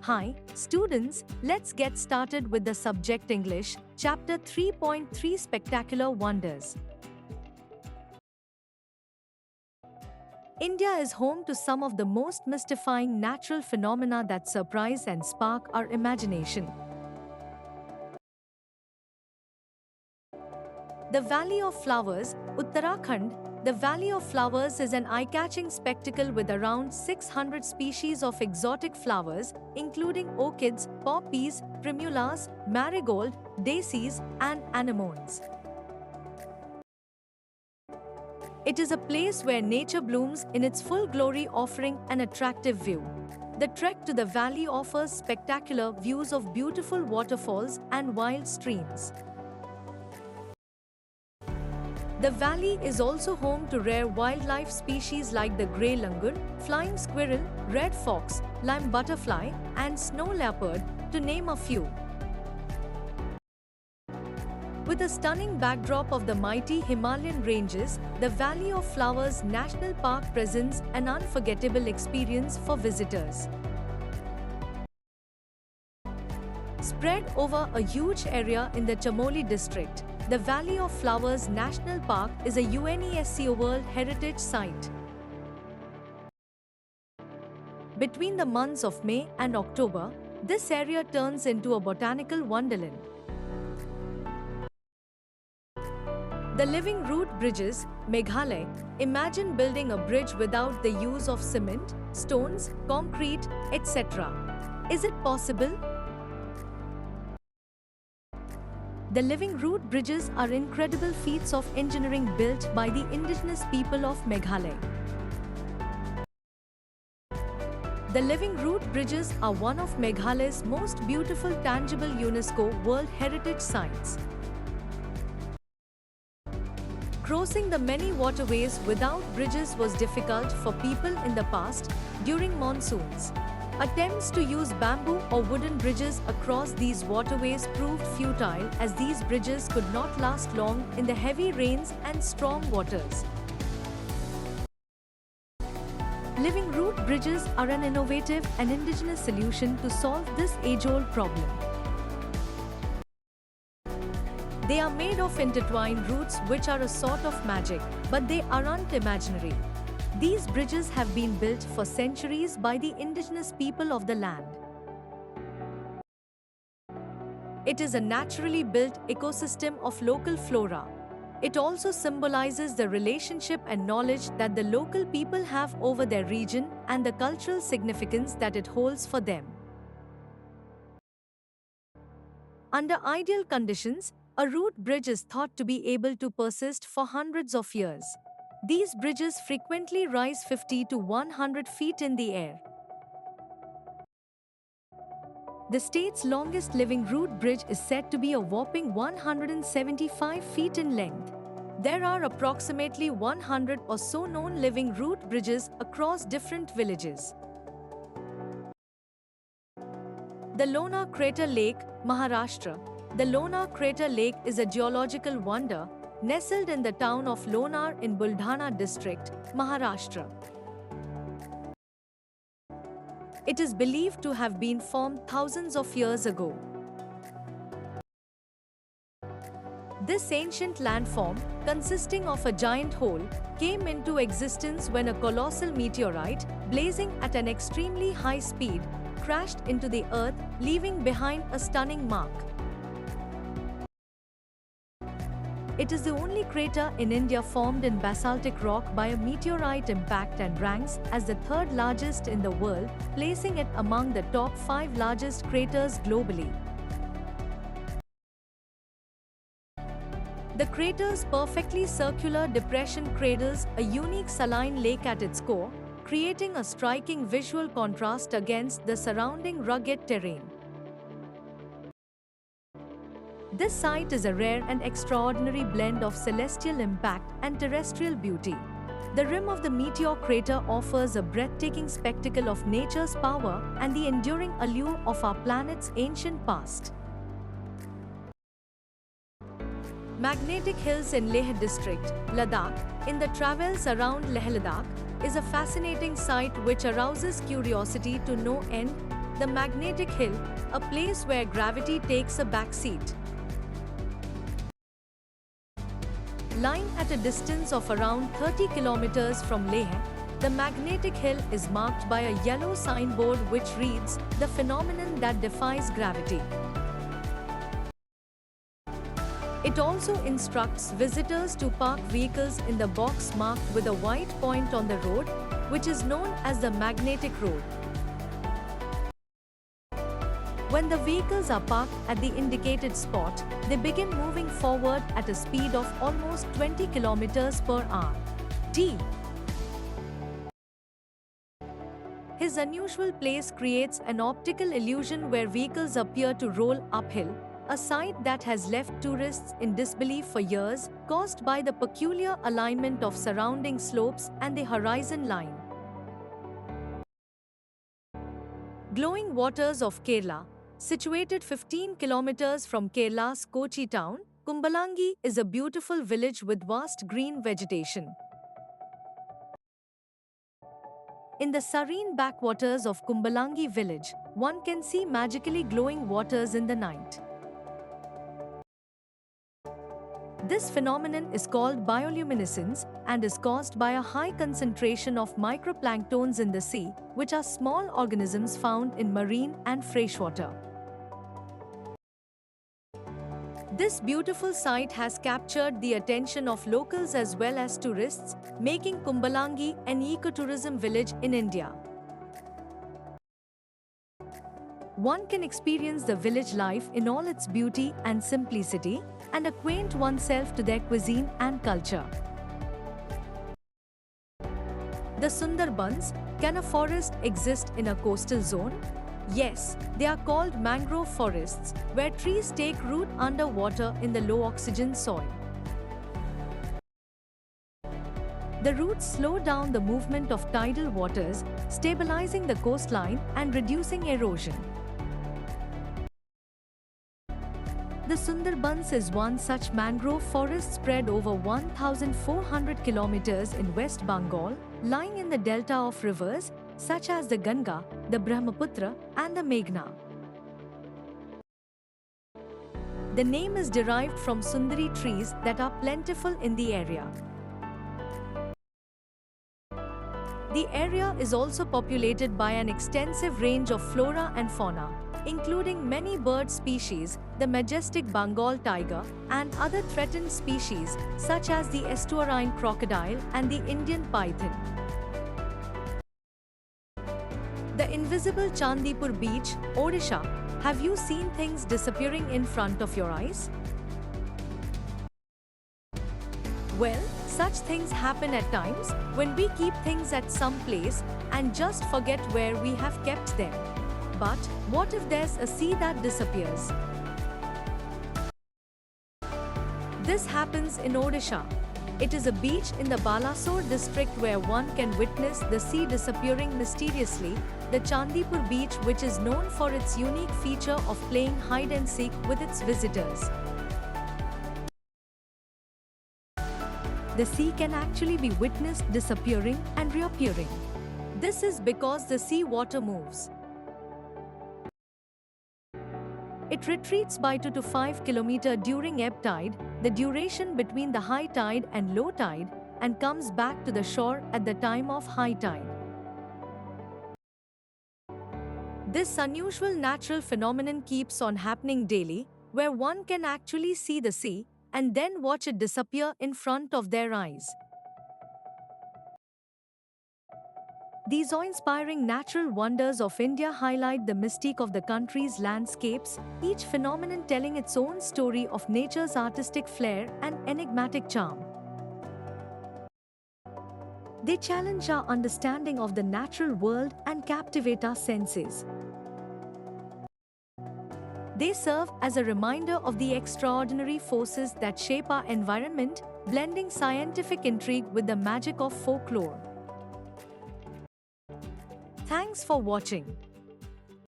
Hi, students, let's get started with the subject English, Chapter 3.3 Spectacular Wonders. India is home to some of the most mystifying natural phenomena that surprise and spark our imagination. The Valley of Flowers, Uttarakhand. The Valley of Flowers is an eye-catching spectacle with around 600 species of exotic flowers, including orchids, poppies, primulas, marigold, daisies, and anemones. It is a place where nature blooms in its full glory, offering an attractive view. The trek to the valley offers spectacular views of beautiful waterfalls and wild streams. The valley is also home to rare wildlife species like the grey langur, flying squirrel, red fox, lime butterfly, and snow leopard, to name a few. With a stunning backdrop of the mighty Himalayan ranges, the Valley of Flowers National Park presents an unforgettable experience for visitors. Spread over a huge area in the Chamoli district, the Valley of Flowers National Park is a UNESCO World Heritage Site. Between the months of May and October, this area turns into a botanical wonderland. The Living Root Bridges, Meghalaya. Imagine building a bridge without the use of cement, stones, concrete, etc. Is it possible? The Living Root Bridges are incredible feats of engineering built by the indigenous people of Meghalaya. The Living Root Bridges are one of Meghalaya's most beautiful tangible UNESCO World Heritage Sites. Crossing the many waterways without bridges was difficult for people in the past during monsoons. Attempts to use bamboo or wooden bridges across these waterways proved futile, as these bridges could not last long in the heavy rains and strong waters. Living Root Bridges are an innovative and indigenous solution to solve this age-old problem. They are made of intertwined roots which are a sort of magic, but they aren't imaginary. These bridges have been built for centuries by the indigenous people of the land. It is a naturally built ecosystem of local flora. It also symbolizes the relationship and knowledge that the local people have over their region and the cultural significance that it holds for them. Under ideal conditions, a root bridge is thought to be able to persist for hundreds of years. These bridges frequently rise 50 to 100 feet in the air. The state's longest living root bridge is said to be a whopping 175 feet in length. There are approximately 100 or so known living root bridges across different villages. The Lonar Crater Lake, Maharashtra. The Lonar Crater Lake is a geological wonder, nestled in the town of Lonar in Buldhana district, Maharashtra. It is believed to have been formed thousands of years ago. This ancient landform, consisting of a giant hole, came into existence when a colossal meteorite, blazing at an extremely high speed, crashed into the earth, leaving behind a stunning mark. It is the only crater in India formed in basaltic rock by a meteorite impact and ranks as the third largest in the world, placing it among the top 5 largest craters globally. The crater's perfectly circular depression cradles a unique saline lake at its core, creating a striking visual contrast against the surrounding rugged terrain. This site is a rare and extraordinary blend of celestial impact and terrestrial beauty. The rim of the meteor crater offers a breathtaking spectacle of nature's power and the enduring allure of our planet's ancient past. Magnetic Hills in Leh district, Ladakh, in the travels around Leh Ladakh, is a fascinating sight which arouses curiosity to no end. the magnetic hill, a place where gravity takes a backseat. Lying at a distance of around 30 kilometers from Leh, the magnetic hill is marked by a yellow signboard which reads, "The phenomenon that defies gravity." It also instructs visitors to park vehicles in the box marked with a white point on the road, which is known as the magnetic road. When the vehicles are parked at the indicated spot, they begin moving forward at a speed of almost 20 kilometers per hour. T. His unusual place creates an optical illusion where vehicles appear to roll uphill, a sight that has left tourists in disbelief for years, caused by the peculiar alignment of surrounding slopes and the horizon line. Glowing waters of Kerala. Situated 15 kilometers from Kerala's Kochi town, Kumbalangi is a beautiful village with vast green vegetation. In the serene backwaters of Kumbalangi village, one can see magically glowing waters in the night. This phenomenon is called bioluminescence and is caused by a high concentration of microplanktons in the sea, which are small organisms found in marine and freshwater. This beautiful sight has captured the attention of locals as well as tourists, making Kumbalangi an ecotourism village in India. One can experience the village life in all its beauty and simplicity, and acquaint oneself to their cuisine and culture. The Sundarbans. Can a forest exist in a coastal zone? Yes, they are called mangrove forests, where trees take root underwater in the low oxygen soil. The roots slow down the movement of tidal waters, stabilizing the coastline and reducing erosion. The Sundarbans is one such mangrove forest spread over 1,400 kilometers in West Bengal, lying in the delta of rivers such as the Ganga, the Brahmaputra, and the Meghna. The name is derived from Sundari trees that are plentiful in the area. The area is also populated by an extensive range of flora and fauna, including many bird species, the majestic Bengal tiger, and other threatened species such as the estuarine crocodile and the Indian python. The invisible Chandipur beach, Odisha. Have you seen things disappearing in front of your eyes? Well, such things happen at times when we keep things at some place and just forget where we have kept them. But what if there's a sea that disappears? This happens in Odisha. It is a beach in the Balasore district where one can witness the sea disappearing mysteriously, the Chandipur beach, which is known for its unique feature of playing hide and seek with its visitors. The sea can actually be witnessed disappearing and reappearing. This is because the sea water moves. It retreats by 2 to 5 km during ebb tide, the duration between the high tide and low tide, and comes back to the shore at the time of high tide. This unusual natural phenomenon keeps on happening daily, where one can actually see the sea and then watch it disappear in front of their eyes. These awe-inspiring natural wonders of India highlight the mystique of the country's landscapes, each phenomenon telling its own story of nature's artistic flair and enigmatic charm. They challenge our understanding of the natural world and captivate our senses. They serve as a reminder of the extraordinary forces that shape our environment, blending scientific intrigue with the magic of folklore. Thanks for watching.